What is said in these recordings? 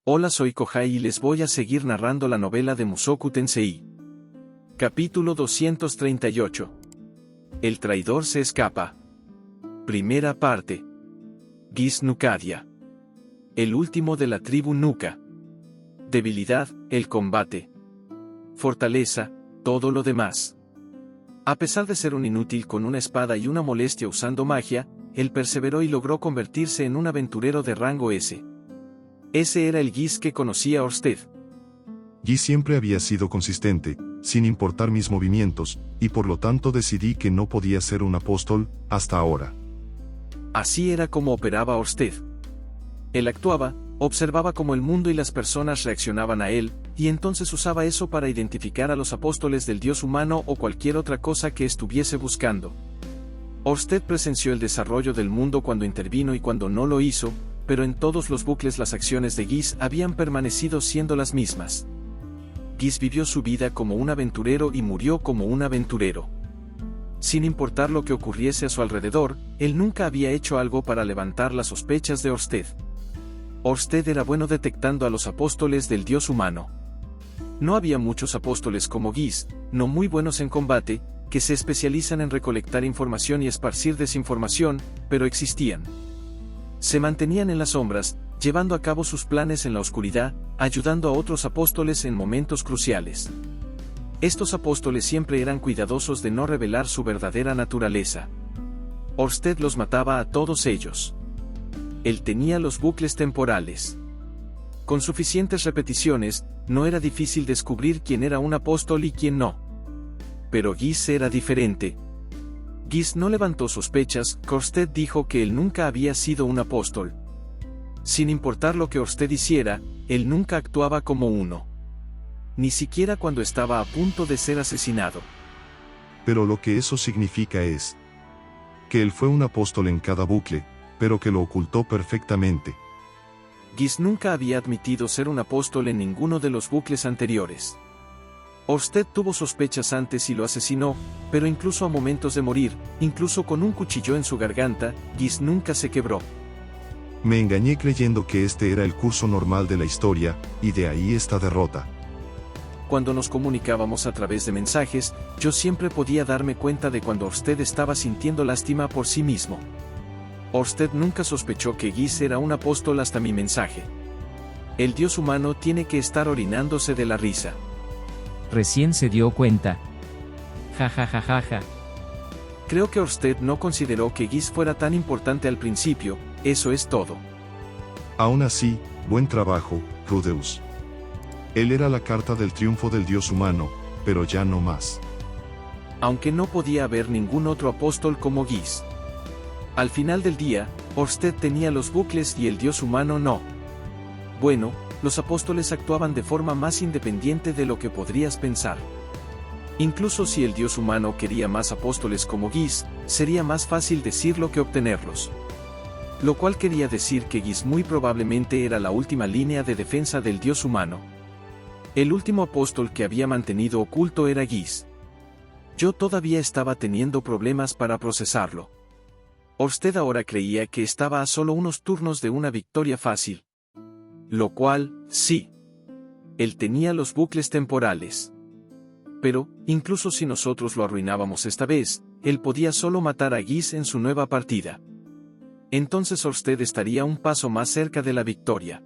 Hola, soy Kohai y les voy a seguir narrando la novela de Mushoku Tensei. Capítulo 238. El traidor se escapa. Primera parte. Geese Nukadia. El último de la tribu Nuka. Debilidad, el combate. Fortaleza, todo lo demás. A pesar de ser un inútil con una espada y una molestia usando magia, él perseveró y logró convertirse en un aventurero de rango S. Ese era el Geese que conocía Orsted. Geese siempre había sido consistente, sin importar mis movimientos, y por lo tanto decidí que no podía ser un apóstol, hasta ahora. Así era como operaba Orsted. Él actuaba, observaba cómo el mundo y las personas reaccionaban a él, y entonces usaba eso para identificar a los apóstoles del dios humano o cualquier otra cosa que estuviese buscando. Orsted presenció el desarrollo del mundo cuando intervino y cuando no lo hizo, pero en todos los bucles las acciones de Geese habían permanecido siendo las mismas. Geese vivió su vida como un aventurero y murió como un aventurero. Sin importar lo que ocurriese a su alrededor, él nunca había hecho algo para levantar las sospechas de Orsted. Orsted era bueno detectando a los apóstoles del dios humano. No había muchos apóstoles como Geese, no muy buenos en combate, que se especializan en recolectar información y esparcir desinformación, pero existían. Se mantenían en las sombras, llevando a cabo sus planes en la oscuridad, ayudando a otros apóstoles en momentos cruciales. Estos apóstoles siempre eran cuidadosos de no revelar su verdadera naturaleza. Orsted los mataba a todos ellos. Él tenía los bucles temporales. Con suficientes repeticiones, no era difícil descubrir quién era un apóstol y quién no. Pero Geese era diferente. Geese no levantó sospechas, Orsted dijo que él nunca había sido un apóstol. Sin importar lo que Orsted hiciera, él nunca actuaba como uno. Ni siquiera cuando estaba a punto de ser asesinado. Pero lo que eso significa es que él fue un apóstol en cada bucle, pero que lo ocultó perfectamente. Geese nunca había admitido ser un apóstol en ninguno de los bucles anteriores. Orsted tuvo sospechas antes y lo asesinó, pero incluso a momentos de morir, incluso con un cuchillo en su garganta, Geese nunca se quebró. Me engañé creyendo que este era el curso normal de la historia, y de ahí esta derrota. Cuando nos comunicábamos a través de mensajes, yo siempre podía darme cuenta de cuando Orsted estaba sintiendo lástima por sí mismo. Orsted nunca sospechó que Geese era un apóstol hasta mi mensaje. El dios humano tiene que estar orinándose de la risa. Recién se dio cuenta. Ja ja ja ja ja. Creo que Orsted no consideró que Geese fuera tan importante al principio, eso es todo. Aún así, buen trabajo, Rudeus. Él era la carta del triunfo del dios humano, pero ya no más. Aunque no podía haber ningún otro apóstol como Geese. Al final del día, Orsted tenía los bucles y el dios humano no. Bueno, los apóstoles actuaban de forma más independiente de lo que podrías pensar. Incluso si el dios humano quería más apóstoles como Geese, sería más fácil decirlo que obtenerlos. Lo cual quería decir que Geese muy probablemente era la última línea de defensa del dios humano. El último apóstol que había mantenido oculto era Geese. Yo todavía estaba teniendo problemas para procesarlo. Orsted ahora creía que estaba a solo unos turnos de una victoria fácil. Lo cual, sí. Él tenía los bucles temporales. Pero, incluso si nosotros lo arruinábamos esta vez, él podía solo matar a Geese en su nueva partida. Entonces Orsted estaría un paso más cerca de la victoria.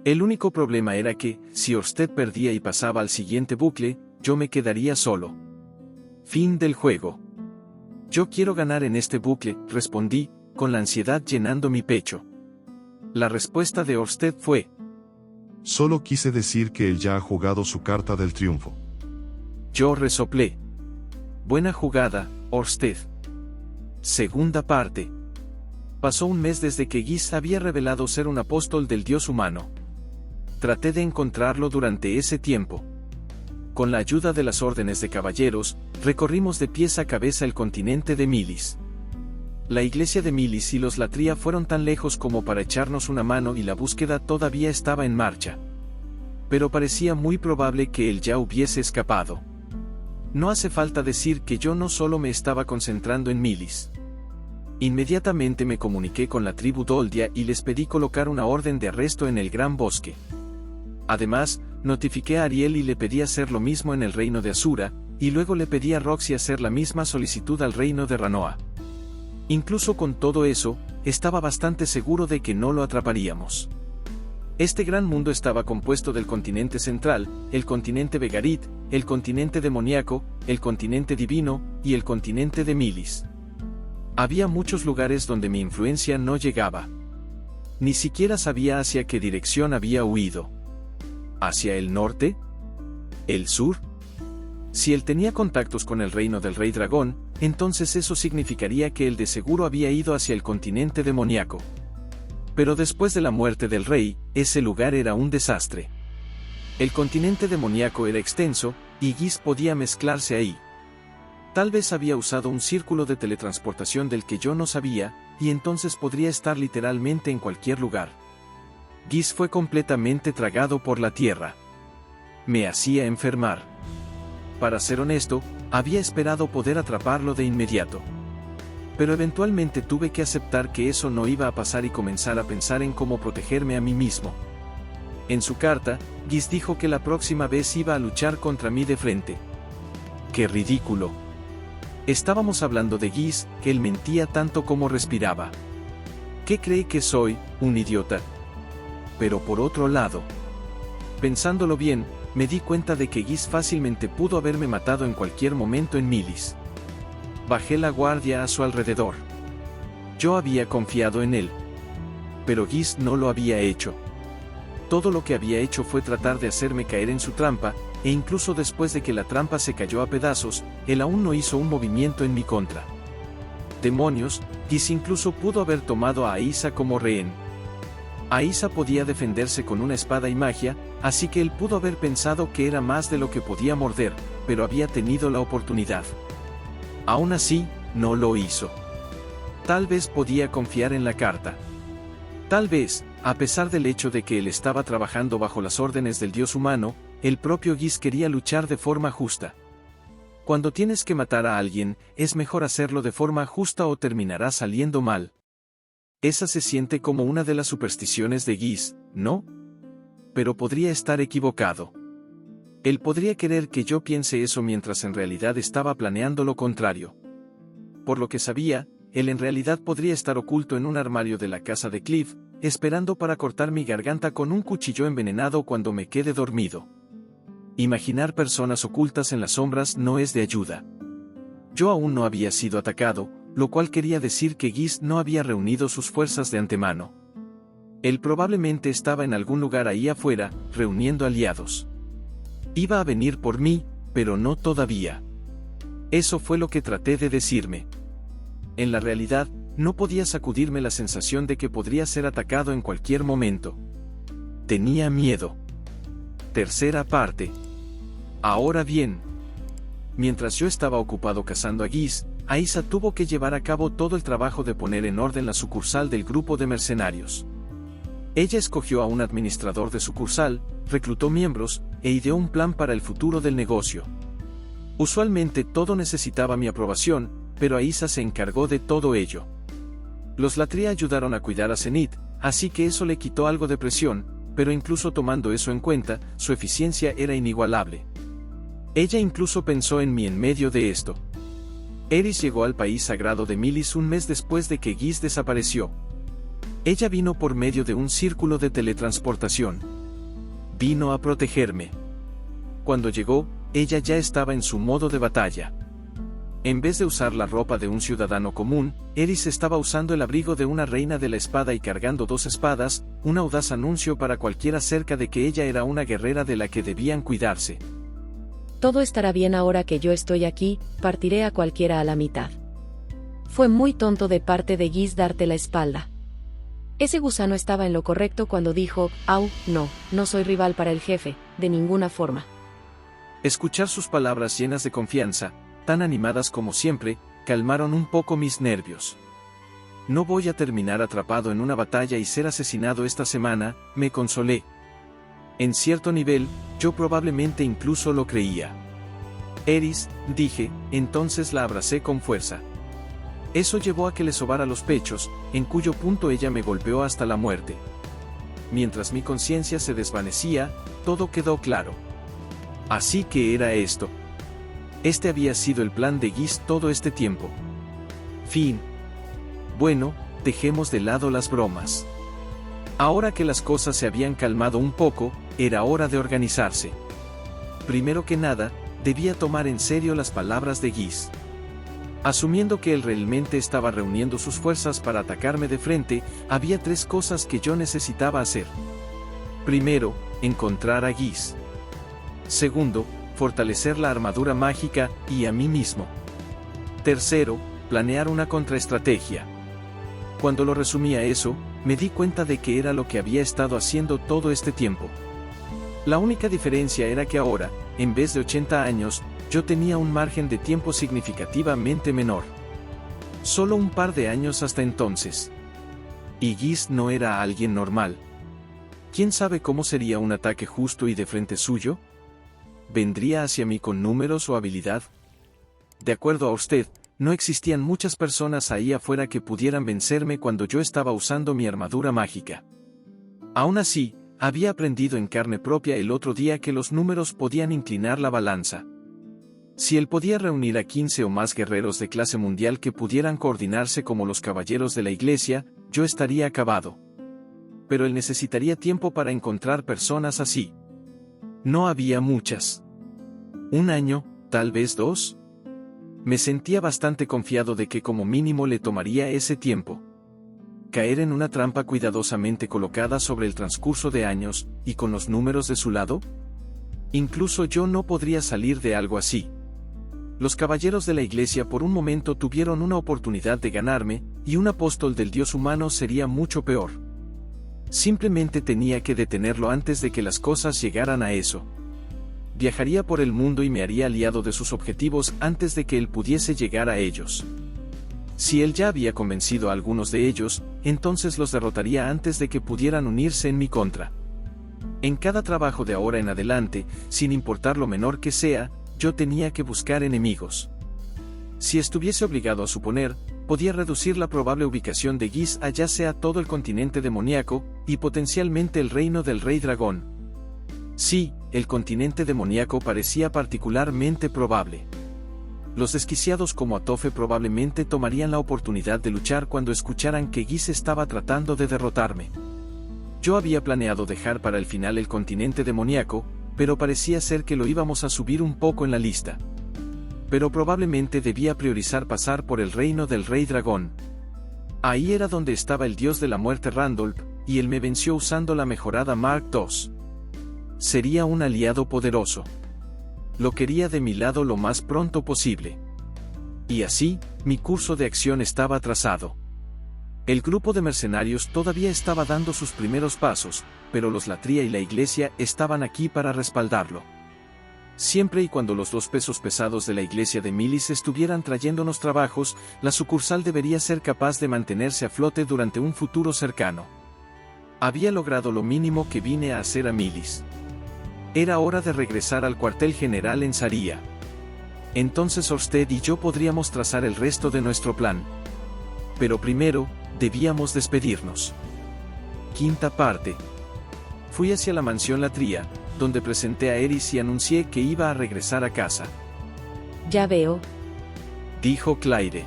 El único problema era que, si Orsted perdía y pasaba al siguiente bucle, yo me quedaría solo. Fin del juego. Yo quiero ganar en este bucle, respondí, con la ansiedad llenando mi pecho. La respuesta de Orsted fue: solo quise decir que él ya ha jugado su carta del triunfo. Yo resoplé. Buena jugada, Orsted. Segunda parte. Pasó un mes desde que Geese había revelado ser un apóstol del dios humano. Traté de encontrarlo durante ese tiempo. Con la ayuda de las órdenes de caballeros, recorrimos de pies a cabeza el continente de Milis. La iglesia de Milis y los Latria fueron tan lejos como para echarnos una mano y la búsqueda todavía estaba en marcha. Pero parecía muy probable que él ya hubiese escapado. No hace falta decir que yo no solo me estaba concentrando en Milis. Inmediatamente me comuniqué con la tribu Doldia y les pedí colocar una orden de arresto en el Gran Bosque. Además, notifiqué a Ariel y le pedí hacer lo mismo en el reino de Asura, y luego le pedí a Roxy hacer la misma solicitud al reino de Ranoa. Incluso con todo eso, estaba bastante seguro de que no lo atraparíamos. Este gran mundo estaba compuesto del continente central, el continente Vegarit, el continente demoníaco, el continente divino, y el continente de Milis. Había muchos lugares donde mi influencia no llegaba. Ni siquiera sabía hacia qué dirección había huido. ¿Hacia el norte? ¿El sur? Si él tenía contactos con el reino del Rey Dragón, entonces eso significaría que él de seguro había ido hacia el continente demoníaco. Pero después de la muerte del rey, ese lugar era un desastre. El continente demoníaco era extenso, y Giz podía mezclarse ahí. Tal vez había usado un círculo de teletransportación del que yo no sabía, y entonces podría estar literalmente en cualquier lugar. Giz fue completamente tragado por la tierra. Me hacía enfermar. Para ser honesto, había esperado poder atraparlo de inmediato. Pero eventualmente tuve que aceptar que eso no iba a pasar y comenzar a pensar en cómo protegerme a mí mismo. En su carta, Giz dijo que la próxima vez iba a luchar contra mí de frente. ¡Qué ridículo! Estábamos hablando de Giz, que él mentía tanto como respiraba. ¿Qué cree que soy, un idiota? Pero por otro lado, pensándolo bien, me di cuenta de que Giz fácilmente pudo haberme matado en cualquier momento en Milis. Bajé la guardia a su alrededor. Yo había confiado en él. Pero Giz no lo había hecho. Todo lo que había hecho fue tratar de hacerme caer en su trampa, e incluso después de que la trampa se cayó a pedazos, él aún no hizo un movimiento en mi contra. Demonios, Giz incluso pudo haber tomado a Aisa como rehén. Aisa podía defenderse con una espada y magia, así que él pudo haber pensado que era más de lo que podía morder, pero había tenido la oportunidad. Aún así, no lo hizo. Tal vez podía confiar en la carta. Tal vez, a pesar del hecho de que él estaba trabajando bajo las órdenes del dios humano, el propio Giz quería luchar de forma justa. Cuando tienes que matar a alguien, es mejor hacerlo de forma justa o terminará saliendo mal. Esa se siente como una de las supersticiones de Giz, ¿no? Pero podría estar equivocado. Él podría querer que yo piense eso mientras en realidad estaba planeando lo contrario. Por lo que sabía, él en realidad podría estar oculto en un armario de la casa de Cliff, esperando para cortar mi garganta con un cuchillo envenenado cuando me quede dormido. Imaginar personas ocultas en las sombras no es de ayuda. Yo aún no había sido atacado, lo cual quería decir que Giz no había reunido sus fuerzas de antemano. Él probablemente estaba en algún lugar ahí afuera, reuniendo aliados. Iba a venir por mí, pero no todavía. Eso fue lo que traté de decirme. En la realidad, no podía sacudirme la sensación de que podría ser atacado en cualquier momento. Tenía miedo. Tercera parte. Ahora bien, mientras yo estaba ocupado cazando a Giz, Aisa tuvo que llevar a cabo todo el trabajo de poner en orden la sucursal del grupo de mercenarios. Ella escogió a un administrador de sucursal, reclutó miembros, e ideó un plan para el futuro del negocio. Usualmente todo necesitaba mi aprobación, pero Aisa se encargó de todo ello. Los Latria ayudaron a cuidar a Zenith, así que eso le quitó algo de presión, pero incluso tomando eso en cuenta, su eficiencia era inigualable. Ella incluso pensó en mí en medio de esto. Eris llegó al país sagrado de Milis un mes después de que Giz desapareció. Ella vino por medio de un círculo de teletransportación. Vino a protegerme. Cuando llegó, ella ya estaba en su modo de batalla. En vez de usar la ropa de un ciudadano común, Eris estaba usando el abrigo de una reina de la espada y cargando 2 espadas, un audaz anuncio para cualquiera acerca de que ella era una guerrera de la que debían cuidarse. Todo estará bien ahora que yo estoy aquí, partiré a cualquiera a la mitad. Fue muy tonto de parte de Giz darte la espalda. Ese gusano estaba en lo correcto cuando dijo, no soy rival para el jefe, de ninguna forma. Escuchar sus palabras llenas de confianza, tan animadas como siempre, calmaron un poco mis nervios. No voy a terminar atrapado en una batalla y ser asesinado esta semana, me consolé. En cierto nivel, yo probablemente incluso lo creía. Eris, dije, entonces la abracé con fuerza. Eso llevó a que le sobara los pechos, en cuyo punto ella me golpeó hasta la muerte. Mientras mi conciencia se desvanecía, todo quedó claro. Así que era esto. Este había sido el plan de Guise todo este tiempo. Fin. Bueno, dejemos de lado las bromas. Ahora que las cosas se habían calmado un poco, era hora de organizarse. Primero que nada, debía tomar en serio las palabras de Guise. Asumiendo que él realmente estaba reuniendo sus fuerzas para atacarme de frente, había 3 cosas que yo necesitaba hacer. Primero, encontrar a Guise. Segundo, fortalecer la armadura mágica y a mí mismo. Tercero, planear una contraestrategia. Cuando lo resumí a eso, me di cuenta de que era lo que había estado haciendo todo este tiempo. La única diferencia era que ahora, en vez de 80 años, yo tenía un margen de tiempo significativamente menor. Solo un par de años hasta entonces. Y Guise no era alguien normal. ¿Quién sabe cómo sería un ataque justo y de frente suyo? ¿Vendría hacia mí con números o habilidad? De acuerdo a usted, no existían muchas personas ahí afuera que pudieran vencerme cuando yo estaba usando mi armadura mágica. Aún así, había aprendido en carne propia el otro día que los números podían inclinar la balanza. Si él podía reunir a 15 o más guerreros de clase mundial que pudieran coordinarse como los caballeros de la iglesia, yo estaría acabado. Pero él necesitaría tiempo para encontrar personas así. No había muchas. 1 año, tal vez 2. Me sentía bastante confiado de que como mínimo le tomaría ese tiempo. Caer en una trampa cuidadosamente colocada sobre el transcurso de años, y con los números de su lado. Incluso yo no podría salir de algo así. Los caballeros de la iglesia por un momento tuvieron una oportunidad de ganarme, y un apóstol del dios humano sería mucho peor. Simplemente tenía que detenerlo antes de que las cosas llegaran a eso. Viajaría por el mundo y me haría aliado de sus objetivos antes de que él pudiese llegar a ellos. Si él ya había convencido a algunos de ellos, entonces los derrotaría antes de que pudieran unirse en mi contra. En cada trabajo de ahora en adelante, sin importar lo menor que sea, yo tenía que buscar enemigos. Si estuviese obligado a suponer, podía reducir la probable ubicación de Guise a ya sea todo el continente demoníaco, y potencialmente el reino del Rey Dragón. Sí, el continente demoníaco parecía particularmente probable. Los desquiciados como Atofe probablemente tomarían la oportunidad de luchar cuando escucharan que Guise estaba tratando de derrotarme. Yo había planeado dejar para el final el continente demoníaco, pero parecía ser que lo íbamos a subir un poco en la lista. Pero probablemente debía priorizar pasar por el reino del Rey Dragón. Ahí era donde estaba el dios de la muerte Randolph, y él me venció usando la mejorada Mark II. Sería un aliado poderoso. Lo quería de mi lado lo más pronto posible. Y así, mi curso de acción estaba trazado. El grupo de mercenarios todavía estaba dando sus primeros pasos, pero los Latria y la iglesia estaban aquí para respaldarlo. Siempre y cuando los 2 pesos pesados de la iglesia de Milis estuvieran trayéndonos trabajos, la sucursal debería ser capaz de mantenerse a flote durante un futuro cercano. Había logrado lo mínimo que vine a hacer a Milis. Era hora de regresar al cuartel general en Saria. Entonces Orsted y yo podríamos trazar el resto de nuestro plan. Pero primero, debíamos despedirnos. 5ª parte. Fui hacia la mansión Latria, donde presenté a Eris y anuncié que iba a regresar a casa. Ya veo, Dijo Claire.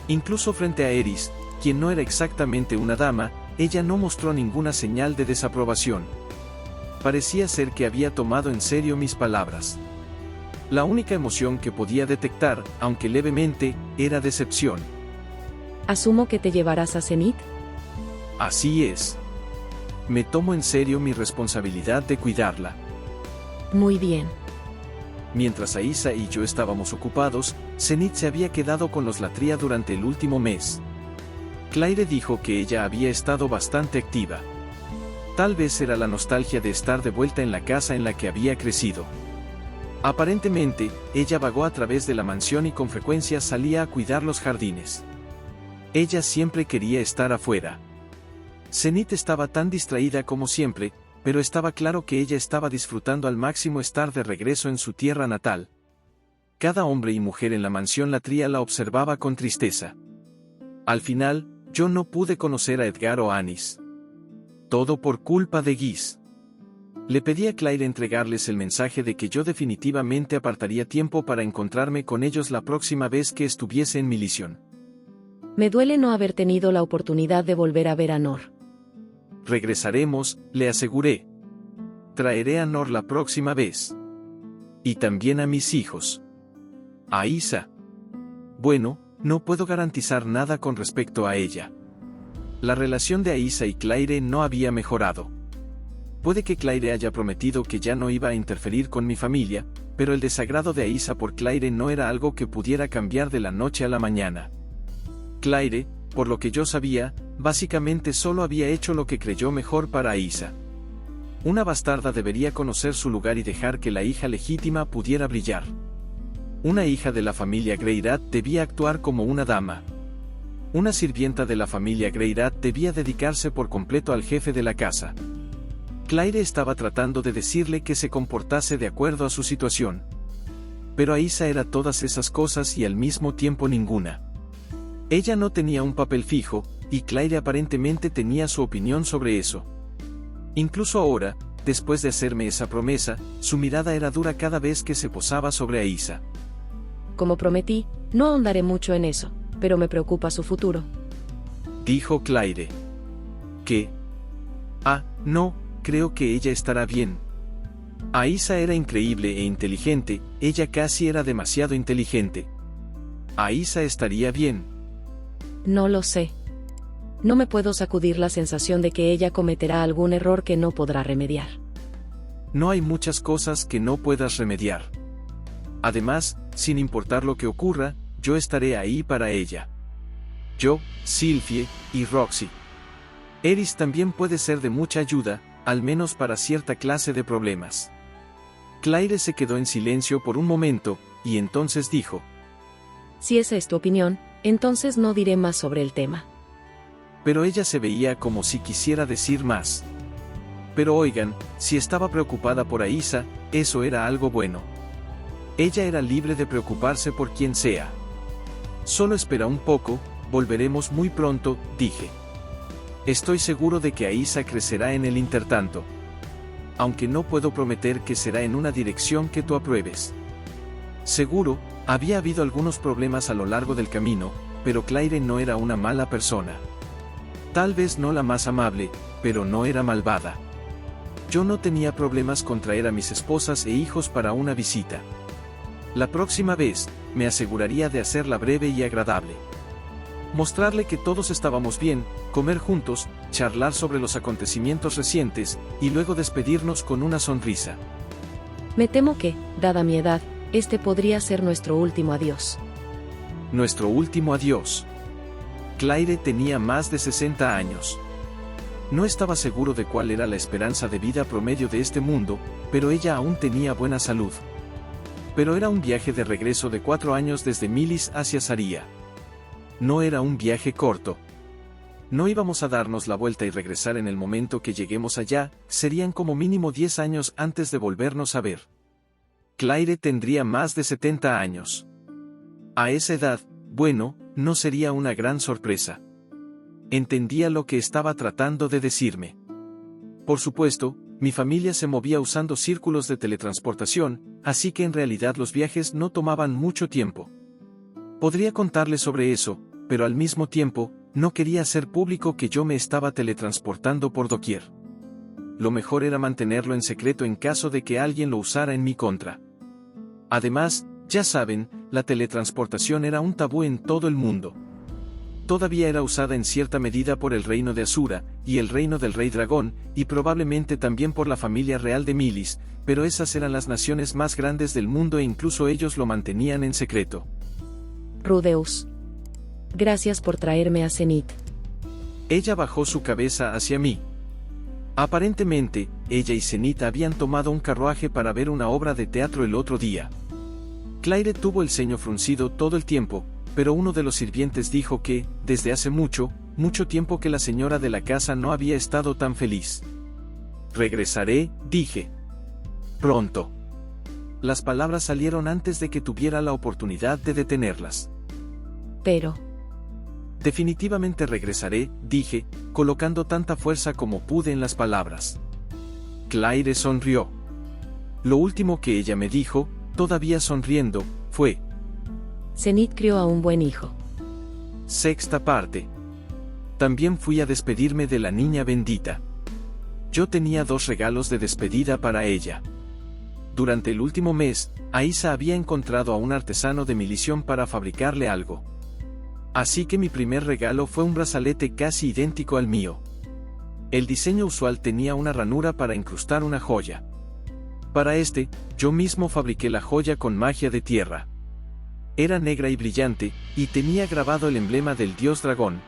Incluso frente a Eris, quien no era exactamente una dama, ella no mostró ninguna señal de desaprobación. Parecía ser que había tomado en serio mis palabras. La única emoción que podía detectar, aunque levemente, era decepción. asumo que te llevarás a Zenith. Así es. Me tomo en serio mi responsabilidad de cuidarla. Muy bien. Mientras Aisa y yo estábamos ocupados, Zenith se había quedado con los Latria durante el último mes. Claire dijo que ella había estado bastante activa. Tal vez era la nostalgia de estar de vuelta en la casa en la que había crecido. Aparentemente, ella vagó a través de la mansión y con frecuencia salía a cuidar los jardines. Ella siempre quería estar afuera. Zenith estaba tan distraída como siempre, pero estaba claro que ella estaba disfrutando al máximo estar de regreso en su tierra natal. Cada hombre y mujer en la mansión Latria la observaba con tristeza. Al final, yo no pude conocer a Edgar o Anis. Todo por culpa de Guis. Le pedí a Claire entregarles el mensaje de que yo definitivamente apartaría tiempo para encontrarme con ellos la próxima vez que estuviese en Millicent. Me duele no haber tenido la oportunidad de volver a ver a Nor. Regresaremos, le aseguré. Traeré a Nor la próxima vez. Y también a mis hijos. A Isa. Bueno, no puedo garantizar nada con respecto a ella. La relación de Aisa y Claire no había mejorado. Puede que Claire haya prometido que ya no iba a interferir con mi familia, pero el desagrado de Aisa por Claire no era algo que pudiera cambiar de la noche a la mañana. Claire, por lo que yo sabía, básicamente solo había hecho lo que creyó mejor para Aisa. Una bastarda debería conocer su lugar y dejar que la hija legítima pudiera brillar. Una hija de la familia Greirat debía actuar como una dama. Una sirvienta de la familia Greirat debía dedicarse por completo al jefe de la casa. Claire estaba tratando de decirle que se comportase de acuerdo a su situación. Pero Aisa era todas esas cosas y al mismo tiempo ninguna. Ella no tenía un papel fijo, y Claire aparentemente tenía su opinión sobre eso. Incluso ahora, después de hacerme esa promesa, su mirada era dura cada vez que se posaba sobre Aisa. Como prometí, no ahondaré mucho en eso, pero me preocupa su futuro. Dijo Claire. ¿Qué? Ah, no, creo que ella estará bien. Aisa era increíble e inteligente, ella casi era demasiado inteligente. Aisa estaría bien. No lo sé. No me puedo sacudir la sensación de que ella cometerá algún error que no podrá remediar. No hay muchas cosas que no puedas remediar. Además, sin importar lo que ocurra, yo estaré ahí para ella. Yo, Sylphie y Roxy. Eris también puede ser de mucha ayuda, al menos para cierta clase de problemas. Claire se quedó en silencio por un momento, y entonces dijo: Si esa es tu opinión, entonces no diré más sobre el tema. Pero ella se veía como si quisiera decir más. Pero oigan, si estaba preocupada por Aisa, eso era algo bueno. Ella era libre de preocuparse por quien sea. Solo espera un poco, volveremos muy pronto, dije. Estoy seguro de que Aisa crecerá en el intertanto. Aunque no puedo prometer que será en una dirección que tú apruebes. Seguro, había habido algunos problemas a lo largo del camino, pero Claire no era una mala persona. Tal vez no la más amable, pero no era malvada. Yo no tenía problemas con traer a mis esposas e hijos para una visita. La próxima vez, me aseguraría de hacerla breve y agradable. Mostrarle que todos estábamos bien, comer juntos, charlar sobre los acontecimientos recientes, y luego despedirnos con una sonrisa. Me temo que, dada mi edad, este podría ser nuestro último adiós. Nuestro último adiós. Claire tenía más de 60 años. No estaba seguro de cuál era la esperanza de vida promedio de este mundo, pero ella aún tenía buena salud. Pero era un viaje de regreso de 4 años desde Milis hacia Saria. No era un viaje corto. No íbamos a darnos la vuelta y regresar en el momento que lleguemos allá, serían como mínimo 10 años antes de volvernos a ver. Claire tendría más de 70 años. A esa edad, bueno, no sería una gran sorpresa. Entendía lo que estaba tratando de decirme. Por supuesto, mi familia se movía usando círculos de teletransportación, así que en realidad los viajes no tomaban mucho tiempo. Podría contarle sobre eso, pero al mismo tiempo, no quería hacer público que yo me estaba teletransportando por doquier. Lo mejor era mantenerlo en secreto en caso de que alguien lo usara en mi contra. Además, ya saben, la teletransportación era un tabú en todo el mundo. Todavía era usada en cierta medida por el reino de Asura, y el reino del rey dragón, y probablemente también por la familia real de Milis, pero esas eran las naciones más grandes del mundo e incluso ellos lo mantenían en secreto. Rudeus. Gracias por traerme a Zenith. Ella bajó su cabeza hacia mí. Aparentemente, ella y Zenith habían tomado un carruaje para ver una obra de teatro el otro día. Claire tuvo el ceño fruncido todo el tiempo, pero uno de los sirvientes dijo que, desde hace mucho tiempo que la señora de la casa no había estado tan feliz. Regresaré, dije. Pronto. Las palabras salieron antes de que tuviera la oportunidad de detenerlas. Pero... Definitivamente regresaré, dije, colocando tanta fuerza como pude en las palabras. Claire sonrió. Lo último que ella me dijo, todavía sonriendo, fue: Zenith crió a un buen hijo. Sexta parte. También fui a despedirme de la niña bendita. Yo tenía 2 regalos de despedida para ella. Durante el último mes, Aisa había encontrado a un artesano de mi lisión para fabricarle algo. Así que mi primer regalo fue un brazalete casi idéntico al mío. El diseño usual tenía una ranura para incrustar una joya. Para este, yo mismo fabriqué la joya con magia de tierra. Era negra y brillante, y tenía grabado el emblema del dios dragón.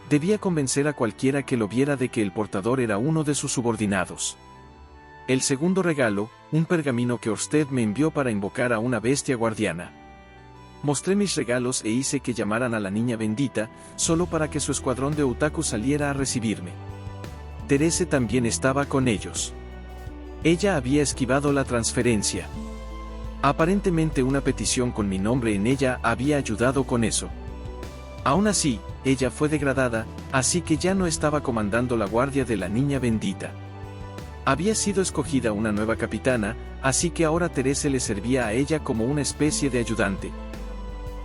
Debía convencer a cualquiera que lo viera de que el portador era uno de sus subordinados. El segundo regalo, un pergamino que Orsted me envió para invocar a una bestia guardiana. Mostré mis regalos e hice que llamaran a la niña bendita, solo para que su escuadrón de otaku saliera a recibirme. Therese también estaba con ellos. Ella había esquivado la transferencia. Aparentemente una petición con mi nombre en ella había ayudado con eso. Aún así, ella fue degradada, así que ya no estaba comandando la guardia de la niña bendita. Había sido escogida una nueva capitana, así que ahora Therese le servía a ella como una especie de ayudante.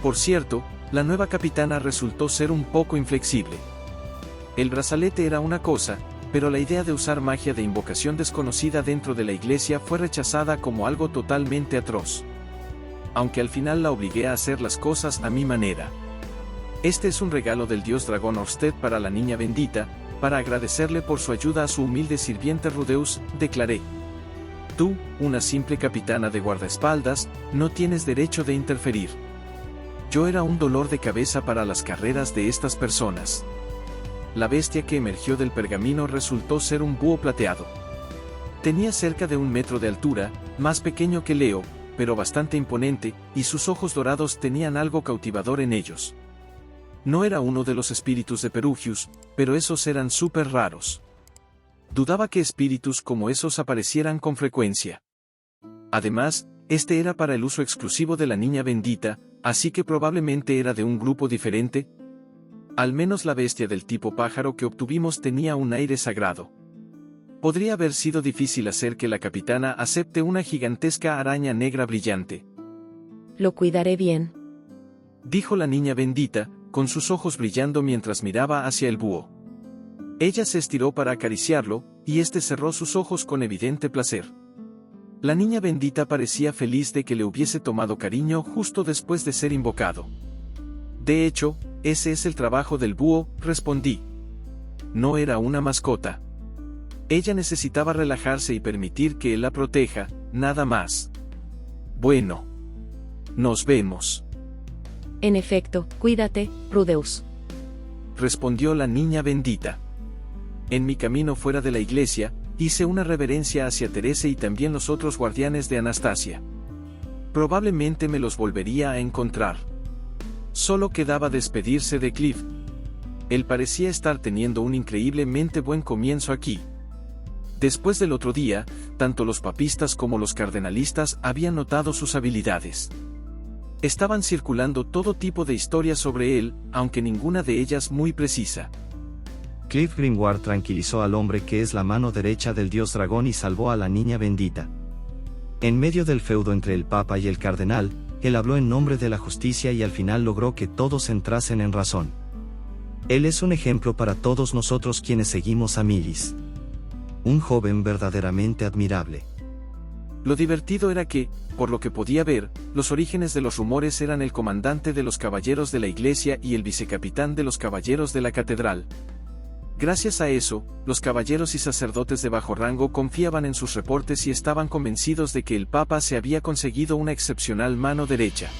Por cierto, la nueva capitana resultó ser un poco inflexible. El brazalete era una cosa, pero la idea de usar magia de invocación desconocida dentro de la iglesia fue rechazada como algo totalmente atroz. Aunque al final la obligué a hacer las cosas a mi manera. Este es un regalo del dios dragón Orsted para la niña bendita, para agradecerle por su ayuda a su humilde sirviente Rudeus, declaré. Tú, una simple capitana de guardaespaldas, no tienes derecho de interferir. Yo era un dolor de cabeza para las carreras de estas personas. La bestia que emergió del pergamino resultó ser un búho plateado. Tenía cerca de 1 metro de altura, más pequeño que Leo, pero bastante imponente, y sus ojos dorados tenían algo cautivador en ellos. No era uno de los espíritus de Perugius, pero esos eran súper raros. Dudaba que espíritus como esos aparecieran con frecuencia. Además, este era para el uso exclusivo de la niña bendita, así que probablemente era de un grupo diferente. Al menos la bestia del tipo pájaro que obtuvimos tenía un aire sagrado. Podría haber sido difícil hacer que la capitana acepte una gigantesca araña negra brillante. Lo cuidaré bien, Dijo la niña bendita, con sus ojos brillando mientras miraba hacia el búho. Ella se estiró para acariciarlo, y este cerró sus ojos con evidente placer. La niña bendita parecía feliz de que le hubiese tomado cariño justo después de ser invocado. De hecho, ese es el trabajo del búho, respondí. No era una mascota. Ella necesitaba relajarse y permitir que él la proteja, nada más. Bueno. Nos vemos. En efecto, cuídate, Rudeus. Respondió la niña bendita. En mi camino fuera de la iglesia, hice una reverencia hacia Therese y también los otros guardianes de Anastasia. Probablemente me los volvería a encontrar. Solo quedaba despedirse de Cliff. Él parecía estar teniendo un increíblemente buen comienzo aquí. Después del otro día, tanto los papistas como los cardenalistas habían notado sus habilidades. Estaban circulando todo tipo de historias sobre él, aunque ninguna de ellas muy precisa. Cliff Grimoire tranquilizó al hombre que es la mano derecha del dios dragón y salvó a la niña bendita. En medio del feudo entre el papa y el cardenal, él habló en nombre de la justicia y al final logró que todos entrasen en razón. Él es un ejemplo para todos nosotros quienes seguimos a Milis. Un joven verdaderamente admirable. Lo divertido era que, por lo que podía ver, los orígenes de los rumores eran el comandante de los caballeros de la iglesia y el vicecapitán de los caballeros de la catedral. Gracias a eso, los caballeros y sacerdotes de bajo rango confiaban en sus reportes y estaban convencidos de que el Papa se había conseguido una excepcional mano derecha.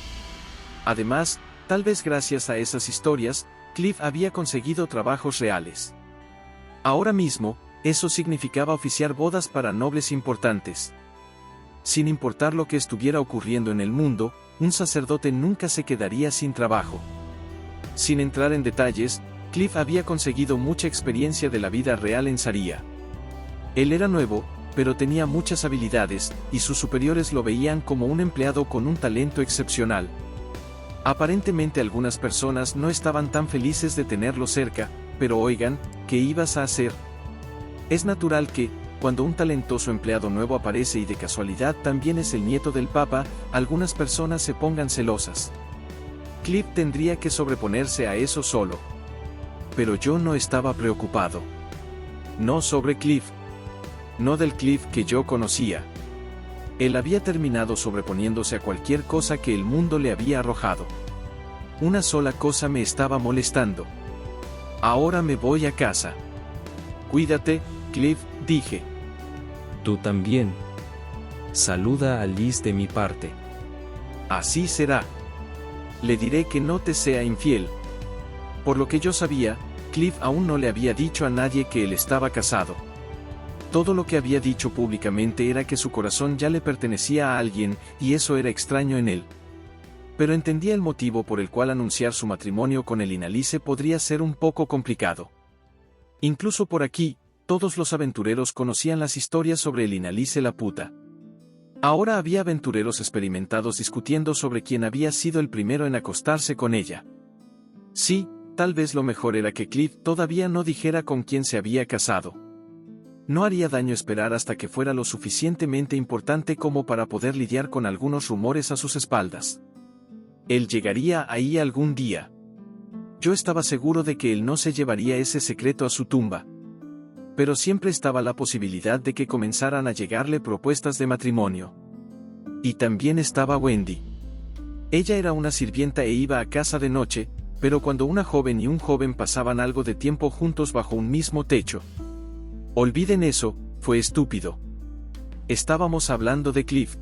Además, tal vez gracias a esas historias, Cliff había conseguido trabajos reales. Ahora mismo, eso significaba oficiar bodas para nobles importantes. Sin importar lo que estuviera ocurriendo en el mundo, un sacerdote nunca se quedaría sin trabajo. Sin entrar en detalles, Cliff había conseguido mucha experiencia de la vida real en Saria. Él era nuevo, pero tenía muchas habilidades, y sus superiores lo veían como un empleado con un talento excepcional. Aparentemente algunas personas no estaban tan felices de tenerlo cerca, pero oigan, ¿qué ibas a hacer? Es natural que, cuando un talentoso empleado nuevo aparece y de casualidad también es el nieto del Papa, algunas personas se pongan celosas. Cliff tendría que sobreponerse a eso solo. Pero yo no estaba preocupado. No sobre Cliff. No del Cliff que yo conocía. Él había terminado sobreponiéndose a cualquier cosa que el mundo le había arrojado. Una sola cosa me estaba molestando. Ahora me voy a casa. Cuídate, Cliff, dije. Tú también. Saluda a Liz de mi parte. Así será. Le diré que no te sea infiel. Por lo que yo sabía, Cliff aún no le había dicho a nadie que él estaba casado. Todo lo que había dicho públicamente era que su corazón ya le pertenecía a alguien, y eso era extraño en él. Pero entendía el motivo por el cual anunciar su matrimonio con el Inalice podría ser un poco complicado. Incluso por aquí, todos los aventureros conocían las historias sobre el Inalice la puta. Ahora había aventureros experimentados discutiendo sobre quién había sido el primero en acostarse con ella. Sí, tal vez lo mejor era que Cliff todavía no dijera con quién se había casado. No haría daño esperar hasta que fuera lo suficientemente importante como para poder lidiar con algunos rumores a sus espaldas. Él llegaría ahí algún día. Yo estaba seguro de que él no se llevaría ese secreto a su tumba. Pero siempre estaba la posibilidad de que comenzaran a llegarle propuestas de matrimonio. Y también estaba Wendy. Ella era una sirvienta e iba a casa de noche, pero cuando una joven y un joven pasaban algo de tiempo juntos bajo un mismo techo. Olviden eso, fue estúpido. Estábamos hablando de Cliff.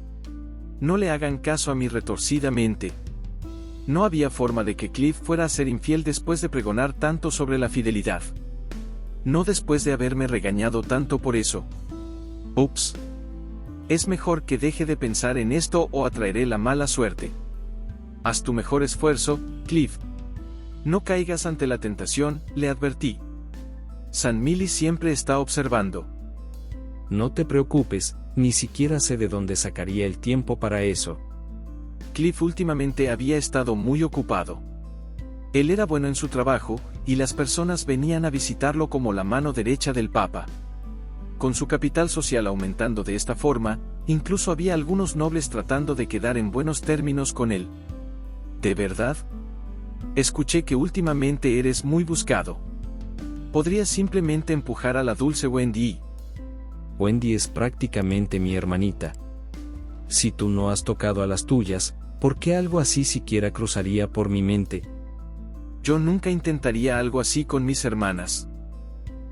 No le hagan caso a mi retorcida mente. No había forma de que Cliff fuera a ser infiel después de pregonar tanto sobre la fidelidad. No después de haberme regañado tanto por eso. Ups. Es mejor que deje de pensar en esto o atraeré la mala suerte. Haz tu mejor esfuerzo, Cliff. No caigas ante la tentación, le advertí. San Milly siempre está observando. No te preocupes, ni siquiera sé de dónde sacaría el tiempo para eso. Cliff últimamente había estado muy ocupado. Él era bueno en su trabajo, y las personas venían a visitarlo como la mano derecha del Papa. Con su capital social aumentando de esta forma, incluso había algunos nobles tratando de quedar en buenos términos con él. ¿De verdad? Escuché que últimamente eres muy buscado. Podrías simplemente empujar a la dulce Wendy. Wendy es prácticamente mi hermanita. Si tú no has tocado a las tuyas, ¿por qué algo así siquiera cruzaría por mi mente? Yo nunca intentaría algo así con mis hermanas.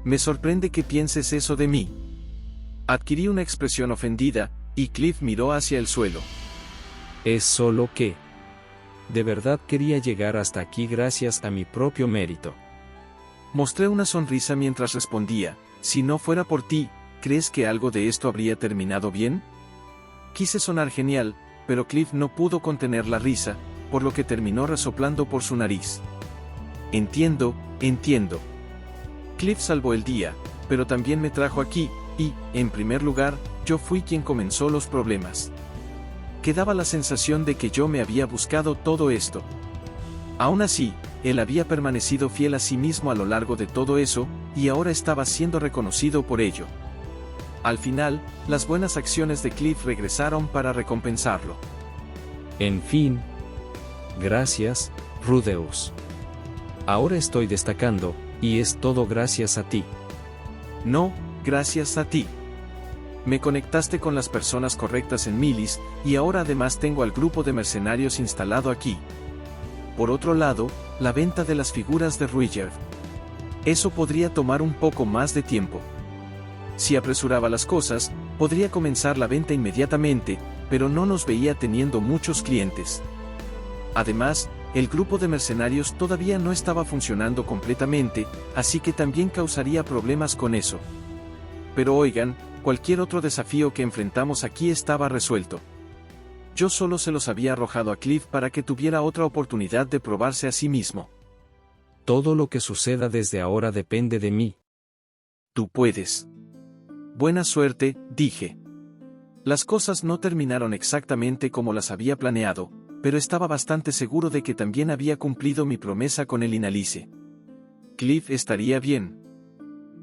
Me sorprende que pienses eso de mí. Adquirí una expresión ofendida, y Cliff miró hacia el suelo. Es solo que... De verdad quería llegar hasta aquí gracias a mi propio mérito. Mostré una sonrisa mientras respondía, si no fuera por ti, ¿crees que algo de esto habría terminado bien? Quise sonar genial, pero Cliff no pudo contener la risa, por lo que terminó resoplando por su nariz. Entiendo. Cliff salvó el día, pero también me trajo aquí, y, en primer lugar, yo fui quien comenzó los problemas. Quedaba la sensación de que yo me había buscado todo esto. Aún así, él había permanecido fiel a sí mismo a lo largo de todo eso, y ahora estaba siendo reconocido por ello. Al final, las buenas acciones de Cliff regresaron para recompensarlo. En fin. Gracias, Rudeus. Ahora estoy destacando, y es todo gracias a ti. No, gracias a ti. Me conectaste con las personas correctas en Milis, y ahora además tengo al grupo de mercenarios instalado aquí. Por otro lado, la venta de las figuras de Ruijerd. Eso podría tomar un poco más de tiempo. Si apresuraba las cosas, podría comenzar la venta inmediatamente, pero no nos veía teniendo muchos clientes. Además, el grupo de mercenarios todavía no estaba funcionando completamente, así que también causaría problemas con eso. Pero oigan, cualquier otro desafío que enfrentamos aquí estaba resuelto. Yo solo se los había arrojado a Cliff para que tuviera otra oportunidad de probarse a sí mismo. Todo lo que suceda desde ahora depende de mí. Tú puedes. Buena suerte, dije. Las cosas no terminaron exactamente como las había planeado, pero estaba bastante seguro de que también había cumplido mi promesa con el Inalice. Cliff estaría bien.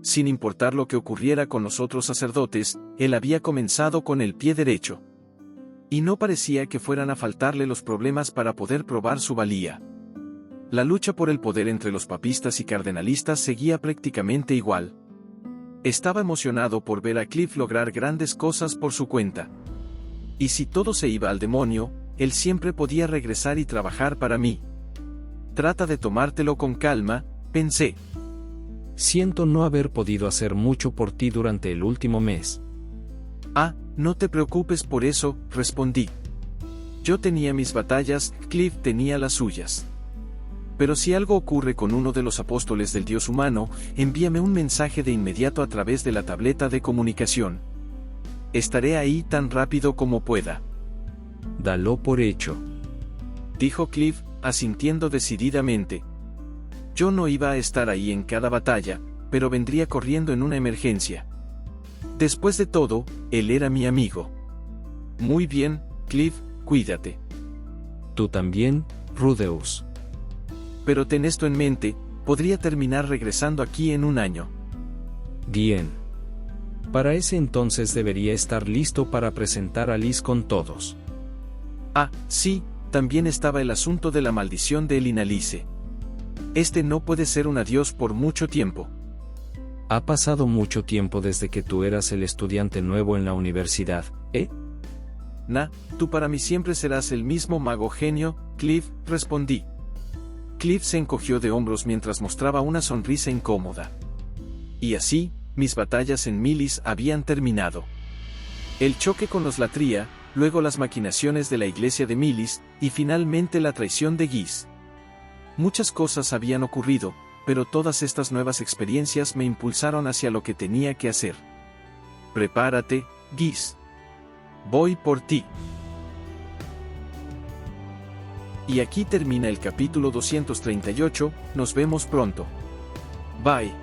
Sin importar lo que ocurriera con los otros sacerdotes, él había comenzado con el pie derecho. Y no parecía que fueran a faltarle los problemas para poder probar su valía. La lucha por el poder entre los papistas y cardenalistas seguía prácticamente igual. Estaba emocionado por ver a Cliff lograr grandes cosas por su cuenta. Y si todo se iba al demonio, él siempre podía regresar y trabajar para mí. Trata de tomártelo con calma, pensé. Siento no haber podido hacer mucho por ti durante el último mes. Ah, no te preocupes por eso, respondí. Yo tenía mis batallas, Cliff tenía las suyas. Pero si algo ocurre con uno de los apóstoles del Dios humano, envíame un mensaje de inmediato a través de la tableta de comunicación. Estaré ahí tan rápido como pueda. Dalo por hecho, dijo Cliff, asintiendo decididamente. Yo no iba a estar ahí en cada batalla, pero vendría corriendo en una emergencia. Después de todo, él era mi amigo. Muy bien, Cliff, cuídate. Tú también, Rudeus. Pero ten esto en mente, podría terminar regresando aquí en un año. Bien. Para ese entonces debería estar listo para presentar a Liz con todos. Ah, sí, también estaba el asunto de la maldición de Inalice. Este no puede ser un adiós por mucho tiempo. Ha pasado mucho tiempo desde que tú eras el estudiante nuevo en la universidad, ¿eh? Tú para mí siempre serás el mismo mago genio, Cliff, respondí. Cliff se encogió de hombros mientras mostraba una sonrisa incómoda. Y así, mis batallas en Milis habían terminado. El choque con los Latria, luego las maquinaciones de la iglesia de Milis, y finalmente la traición de Gis. Muchas cosas habían ocurrido, pero todas estas nuevas experiencias me impulsaron hacia lo que tenía que hacer. Prepárate, Gis. Voy por ti. Y aquí termina el capítulo 238, nos vemos pronto. Bye.